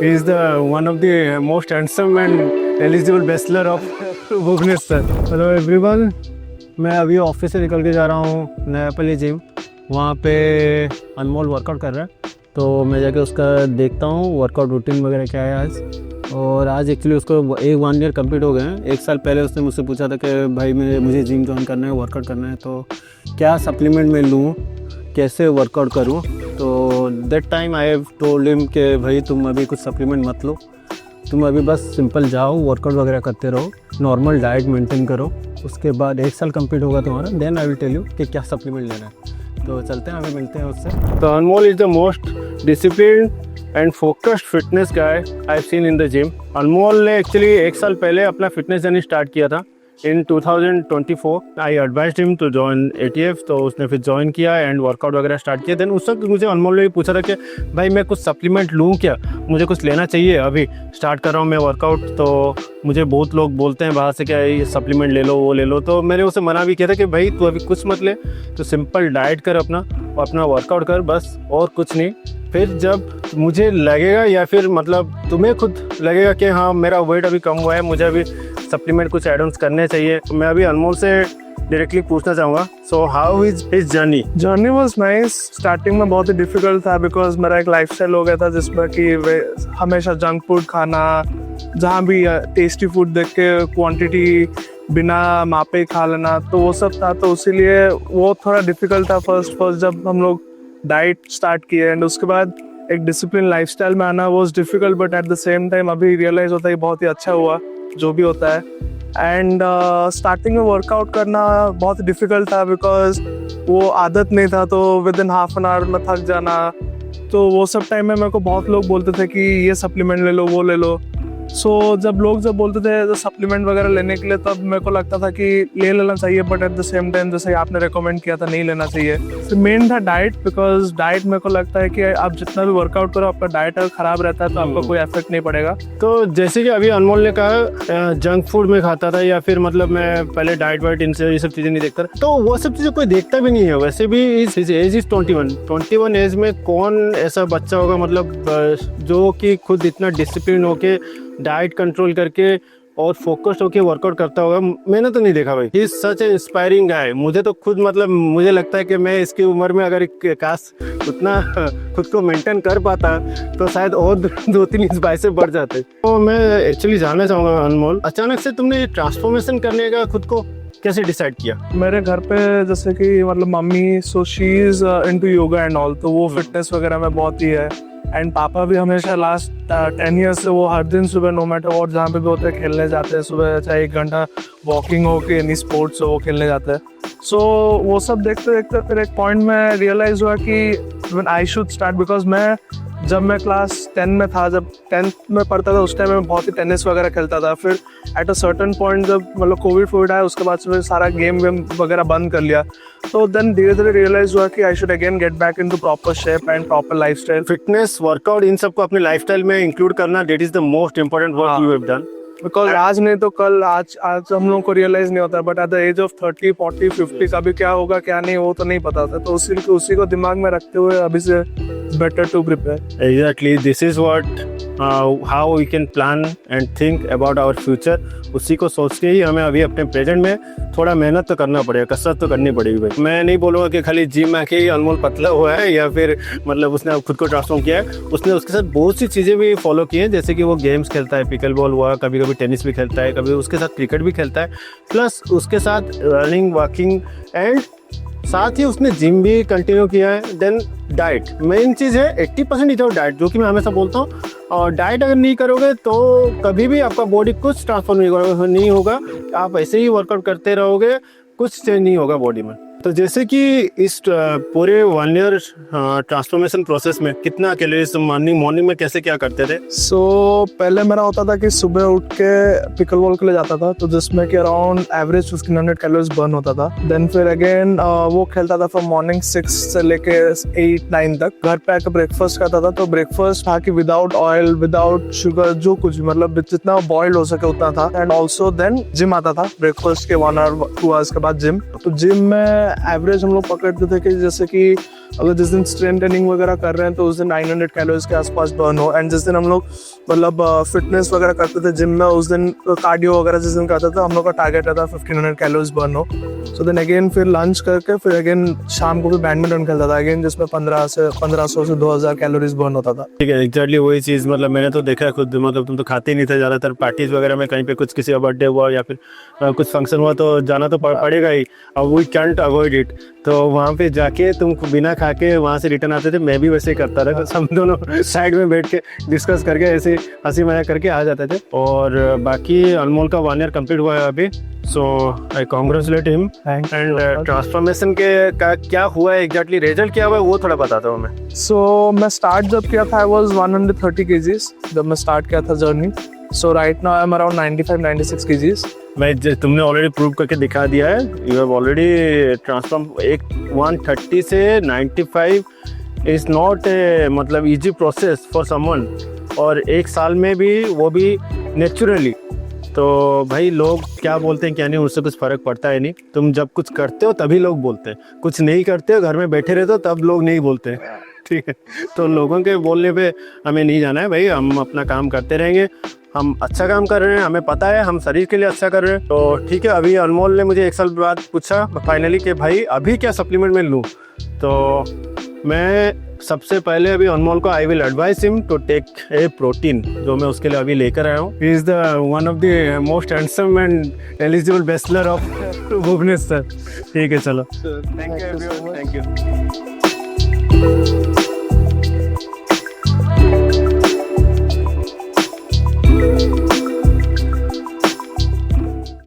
He is the one of the most handsome and eligible bachelor of Bhubaneswar. Hello everyone, मैं अभी office से निकल के जा रहा हूँ नयापल्ली जिम। वहाँ पे अनमोल वर्कआउट कर रहा है, तो मैं जाके उसका देखता हूँ वर्कआउट रूटीन वगैरह क्या है आज। और आज एक्चुअली उसको 1 ईयर कंप्लीट हो गए हैं। 1 साल पहले उसने मुझसे पूछा था कि भाई मुझे जिम ज्वाइन करना है, वर्कआउट करना है, तो क्या सप्लीमेंट मैं लूँ, कैसे वर्कआउट करूँ। तो that time I have told him कि भाई तुम अभी कुछ सप्लीमेंट मत लो, तुम अभी बस सिंपल जाओ, वर्कआउट वगैरह करते रहो, नॉर्मल डाइट मेंटेन करो। उसके बाद 1 साल कंप्लीट होगा तुम्हारा, then I will tell you कि क्या सप्लीमेंट लेना है। तो चलते हैं, अभी मिलते हैं उससे। तो Anmol is the most disciplined and focused fitness guy I have seen in the gym. Anmol ने एक्चुअली 1 साल पहले अपना फिटनेस जर्नी स्टार्ट किया था। In 2024 I advised him to join ATF, तो उसने फिर ज्वाइन किया एंड वर्कआउट वगैरह स्टार्ट किया। देन उस वक्त मुझे अनमोल ने भी पूछा था कि भाई मैं कुछ सप्लीमेंट लूँ क्या, मुझे कुछ लेना चाहिए, अभी स्टार्ट कर रहा हूँ मैं वर्कआउट। तो मुझे बहुत लोग बोलते हैं बाहर से क्या ये सप्लीमेंट ले लो, वो ले लो। तो मैंने उसे मना भी किया था कि भाई तू अभी कुछ मत ले, तो सिंपल डाइट कर, अपना वर्कआउट कर बस, और कुछ नहीं। फिर जब मुझे लगेगा या फिर मतलब तुम्हें खुद लगेगा कि हाँ मेरा वेट अभी कम हुआ है, मुझे अभी सप्लीमेंट कुछ एड ऑन्स करने चाहिए, मैं अभी अनमोल से डायरेक्टली पूछना चाहूँगा। So how is his journey was nice. Starting में बहुत ही डिफिकल्ट था बिकॉज मेरा एक लाइफस्टाइल हो गया था जिसमें कि हमेशा जंक फूड खाना, जहाँ भी टेस्टी फूड देख के क्वांटिटी बिना मापे खा लेना, तो वो सब था। तो इसीलिए वो थोड़ा डिफिकल्ट था फर्स्ट जब हम लोग डाइट स्टार्ट किए, एंड उसके बाद एक डिसिप्लिन लाइफस्टाइल में आना was difficult, but at the same time अभी रियलाइज होता है बहुत ही अच्छा हुआ जो भी होता है। एंड स्टार्टिंग में वर्कआउट करना बहुत डिफिकल्ट था बिकॉज वो आदत नहीं था, तो with in half an hour में थक जाना। तो वो सब टाइम में मेरे को बहुत लोग बोलते थे कि ये सप्लीमेंट ले लो, वो ले लो। सो जब लोग बोलते थे सप्लीमेंट वगैरह लेने के लिए, तब मेरे को लगता था कि ले लेना चाहिए, but at the same time जैसे आपने रेकमेंड किया था नहीं लेना चाहिए। तो मेन था डाइट, बिकॉज डाइट मेरे को लगता है कि आप जितना भी वर्कआउट करो, आपका डाइट अगर खराब रहता है तो आपका कोई इफेक्ट नहीं पड़ेगा। तो जैसे कि अभी अनमोल ने कहा जंक फूड में खाता था, या फिर मतलब मैं पहले डाइट वाइट इनसे ये सब चीज़ें नहीं देखता, तो वो सब चीज़ें कोई देखता भी नहीं है। वैसे भी एज इज 21 एज में कौन ऐसा बच्चा होगा मतलब जो कि खुद इतना डिसिप्लिन होके डाइट कंट्रोल करके और फोकस्ड होके वर्कआउट करता होगा। मैंने तो नहीं देखा भाई। He is such a inspiring guy. मुझे तो खुद मतलब मुझे लगता है कि मैं इसकी उम्र में अगर काश उतना खुद को मेंटेन कर पाता तो शायद और 2-3 इंच बाइसेप बढ़ जाते। तो मैं एक्चुअली जानना चाहूँगा अनमोल, अचानक से तुमने ये ट्रांसफॉर्मेशन करने का खुद को कैसे डिसाइड किया? मेरे घर पे जैसे कि मतलब mummy, so she is into yoga and all, तो वो फिटनेस वगैरह में बहुत ही है। एंड पापा भी हमेशा लास्ट 10 ईयर्स से वो हर दिन सुबह नो मैटर व्हाट जहाँ पे भी होते हैं खेलने जाते हैं सुबह, चाहे 1 घंटा वॉकिंग हो कि एनी स्पोर्ट्स हो, वो खेलने जाते हैं। सो वो सब देखते देखते फिर एक पॉइंट में रियलाइज हुआ कि when I should start, because जब मैं क्लास 10 में था, जब 10th में पढ़ता था, उस टाइम मैं बहुत ही टेनिस वगैरह खेलता था। फिर एट अ सर्टन पॉइंट जब मतलब कोविड आया, उसके बाद से सारा गेम वगैरह बंद कर लिया। तो देन धीरे धीरे रियलाइज हुआ कि I should again get back into proper shape and proper lifestyle. Fitness, workout, इन सबको अपने लाइफस्टाइल में इंक्लूड करना, that is the most important work you have done. Because आज नहीं तो कल, आज हम लोगों को रियलाइज नहीं होता, but at the age of 30, 40, 50 कभी क्या होगा क्या नहीं, वो तो नहीं पता था। तो उसी को दिमाग में रखते हुए अभी से better to prepare. Exactly, this is what how we can plan and think about our future. उसी को सोच के ही हमें अभी अपने प्रेजेंट में थोड़ा मेहनत तो करना पड़ेगा, कसरत तो करनी पड़ेगी भाई। मैं नहीं बोलूँगा कि खाली जिम में आके ही अनमोल पतला हुआ है या फिर मतलब उसने खुद को ट्रांसफॉर्म किया है। उसने उसके साथ बहुत सी चीज़ें भी फॉलो की हैं, जैसे कि वो गेम्स खेलता है, पिकल बॉल हुआ, कभी कभी टेनिस भी खेलता है, कभी उसके साथ क्रिकेट भी खेलता है, प्लस उसके साथ रनिंग, वॉकिंग, एंड साथ ही उसने जिम भी कंटिन्यू किया है। देन डाइट मेन चीज़ है, 80% इज डाइट, जो कि मैं हमेशा बोलता हूँ। और डाइट अगर नहीं करोगे तो कभी भी आपका बॉडी कुछ ट्रांसफॉर्म नहीं होगा। आप ऐसे ही वर्कआउट करते रहोगे, कुछ चेंज नहीं होगा बॉडी में। तो जैसे कि इस पूरे 1 ईयर ट्रांसफॉर्मेशन प्रोसेस में कितना कैलोरीज मॉर्निंग में कैसे क्या करते थे? पहले मेरा होता था कि सुबह उठ के पिकल बॉल के लिए जाता था, तो जिसमें कि अराउंड एवरेज 1500 कैलोरीज बर्न होता था। देन फिर अगेन वो खेलता था फ्रॉम मॉर्निंग 6 से लेके 8-9 तक। घर पे आकर ब्रेकफास्ट करता था, तो ब्रेकफास्ट था कि विदाउट ऑयल, विदाउट शुगर, जो कुछ भी मतलब जितना बॉइल्ड हो सके उतना था। एंड ऑल्सो देन जिम आता था ब्रेकफास्ट के 1 आवर 2 आवर्स के बाद जिम। तो जिम में एवरेज हम लोग पकड़ते थे कि जैसे कि अगर जिस दिन स्ट्रेंथ ट्रेनिंग वगैरह कर रहे हैं तो उस दिन 900 कैलोरीज के आसपास बर्न हो, एंड जिस दिन हम लोग मतलब फिटनेस वगैरह करते थे जिम में उस दिन कार्डियो वगैरह जिस दिन करते थे हम लोग का टारगेट रहता 1500 कैलोरीज बर्न हो। सो देन अगेन फिर लंच करके फिर अगेन शाम को भी बैडमिंटन खेलता था अगेन, जिसमें 1500 से 2000 कैलोरीज बर्न होता था। ठीक है, एग्जैक्टली वही चीज़ मतलब मैंने तो देखा है खुद, मतलब तुम तो खाते ही नहीं थे ज़्यादातर, पार्टीज वगैरह में कहीं पे कुछ किसी का बर्थडे हुआ या फिर कुछ फंक्शन हुआ तो जाना तो पड़ेगा ही, अब वी कैंट अवॉइड इट। तो वहाँ पे जाके तुम बिना खा के वहाँ से रिटर्न आते थे, मैं भी वैसे ही करता था, हम दोनों साइड में बैठ के डिस्कस करके ऐसे हंसी मजाक करके आ जाते थे। और बाकी अनमोल का 1 ईयर कंप्लीट हुआ है अभी, so I congratulate him. And transformation के का क्या हुआ है एग्जैक्टली, रिजल्ट क्या हुआ है वो थोड़ा बताता हूँ मैं। सो मैं स्टार्ट जब किया था आई वाज 130 kgs जब मैं स्टार्ट किया था journey. So right now I am around 95-96 kgs। तुमने ऑलरेडी प्रूव करके दिखा दिया है, यू हैव ऑलरेडी ट्रांसफॉर्म। 130 से 95 इज नॉट ए मतलब इजी प्रोसेस फॉर समवन, और 1 साल में भी वो भी नेचुरली। तो भाई लोग क्या बोलते हैं क्या नहीं उससे कुछ फ़र्क पड़ता है नहीं, तुम जब कुछ करते हो तभी लोग बोलते हैं, कुछ नहीं करते हो घर में बैठे रहते हो तब लोग नहीं बोलते हैं, ठीक है। तो लोगों के बोलने पे हमें नहीं जाना है भाई, हम अपना काम करते रहेंगे, हम अच्छा काम कर रहे हैं, हमें पता है हम शरीर के लिए अच्छा कर रहे हैं। तो ठीक है, अभी अनमोल ने मुझे 1 साल बाद पूछा फाइनली कि भाई अभी क्या सप्लीमेंट में लूँ, तो मैं सबसे पहले अभी अनमोल को I will advise him to take a protein, जो मैं उसके लिए अभी लेकर आया हूँ। He is the one of the most handsome and eligible bachelor of Bhubaneswar. ठीक है, चलो, thank you everyone, thank you.